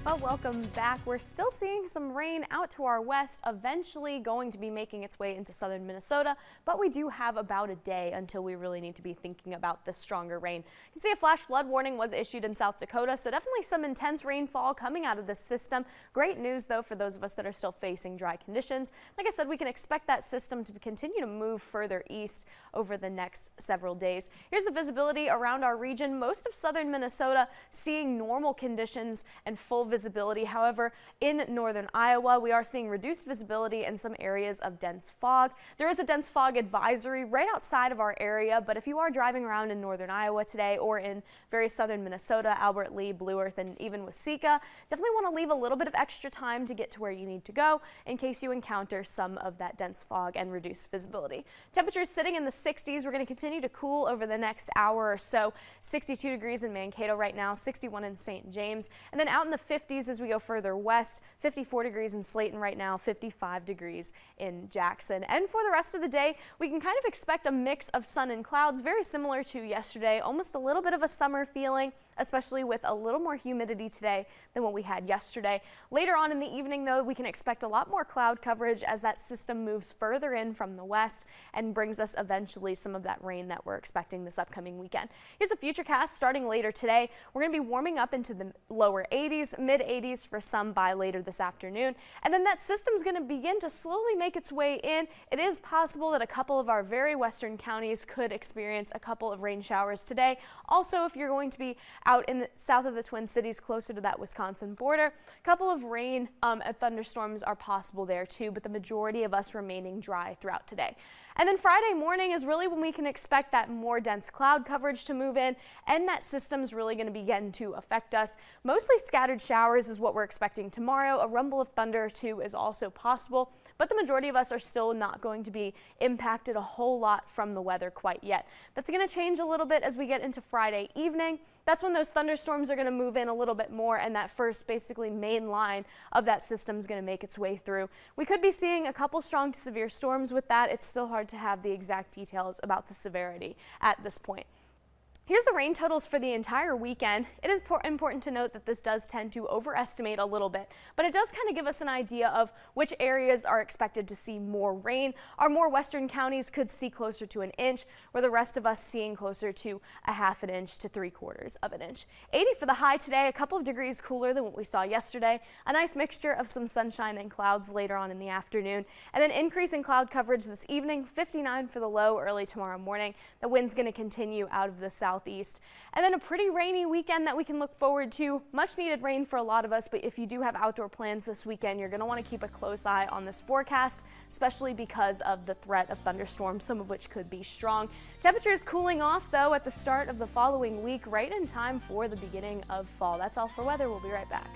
Well, welcome back. We're still seeing some rain out to our west, eventually going to be making its way into southern Minnesota, but we do have about a day until we really need to be thinking about this stronger rain. You can see a flash flood warning was issued in South Dakota, so definitely some intense rainfall coming out of this system. Great news, though, for those of us that are still facing dry conditions. Like I said, we can expect that system to continue to move further east over the next several days. Here's the visibility around our region. Most of southern Minnesota seeing normal conditions and full visibility. However, in northern Iowa, we are seeing reduced visibility and some areas of dense fog. There is a dense fog advisory right outside of our area, but if you are driving around in northern Iowa today or in very southern Minnesota, Albert Lea, Blue Earth, and even Waseca, definitely want to leave a little bit of extra time to get to where you need to go in case you encounter some of that dense fog and reduced visibility. Temperatures sitting in the 60s. We're going to continue to cool over the next hour or so. 62 degrees in Mankato right now, 61 in St. James, and then out in the 50s as we go further west, 54 degrees in Slayton right now, 55 degrees in Jackson. And for the rest of the day, we can kind of expect a mix of sun and clouds, very similar to yesterday, almost a little bit of a summer feeling, especially with a little more humidity today than what we had yesterday. Later on in the evening, though, we can expect a lot more cloud coverage as that system moves further in from the west and brings us eventually some of that rain that we're expecting this upcoming weekend. Here's a futurecast starting later today. We're going to be warming up into the lower 80s, mid 80s for some by later this afternoon, and then that system is going to begin to slowly make its way in. It is possible that a couple of our very western counties could experience a couple of rain showers today. Also, if you're going to be out in the south of the Twin Cities, closer to that Wisconsin border, a couple of rain and thunderstorms are possible there too, but the majority of us remaining dry throughout today. And then Friday morning is really when we can expect that more dense cloud coverage to move in, and that system's really going to begin to affect us. Mostly scattered showers is what we're expecting tomorrow. A rumble of thunder too is also possible, but the majority of us are still not going to be impacted a whole lot from the weather quite yet. That's going to change a little bit as we get into Friday evening. That's when those thunderstorms are going to move in a little bit more, and that first basically main line of that system is going to make its way through. We could be seeing a couple strong to severe storms with that. It's still hard to have the exact details about the severity at this point. Here's the rain totals for the entire weekend. It is important to note that this does tend to overestimate a little bit, but it does kind of give us an idea of which areas are expected to see more rain. Our more western counties could see closer to an inch, where the rest of us seeing closer to a half an inch to 3/4 of an inch. 80 for the high today, a couple of degrees cooler than what we saw yesterday. A nice mixture of some sunshine and clouds later on in the afternoon, and then increasing cloud coverage this evening. 59 for the low early tomorrow morning. The wind's going to continue out of the southeast. And then a pretty rainy weekend that we can look forward to. Much needed rain for a lot of us, but if you do have outdoor plans this weekend, you're going to want to keep a close eye on this forecast, especially because of the threat of thunderstorms, some of which could be strong. Temperatures cooling off, though, at the start of the following week, right in time for the beginning of fall. That's all for weather. We'll be right back.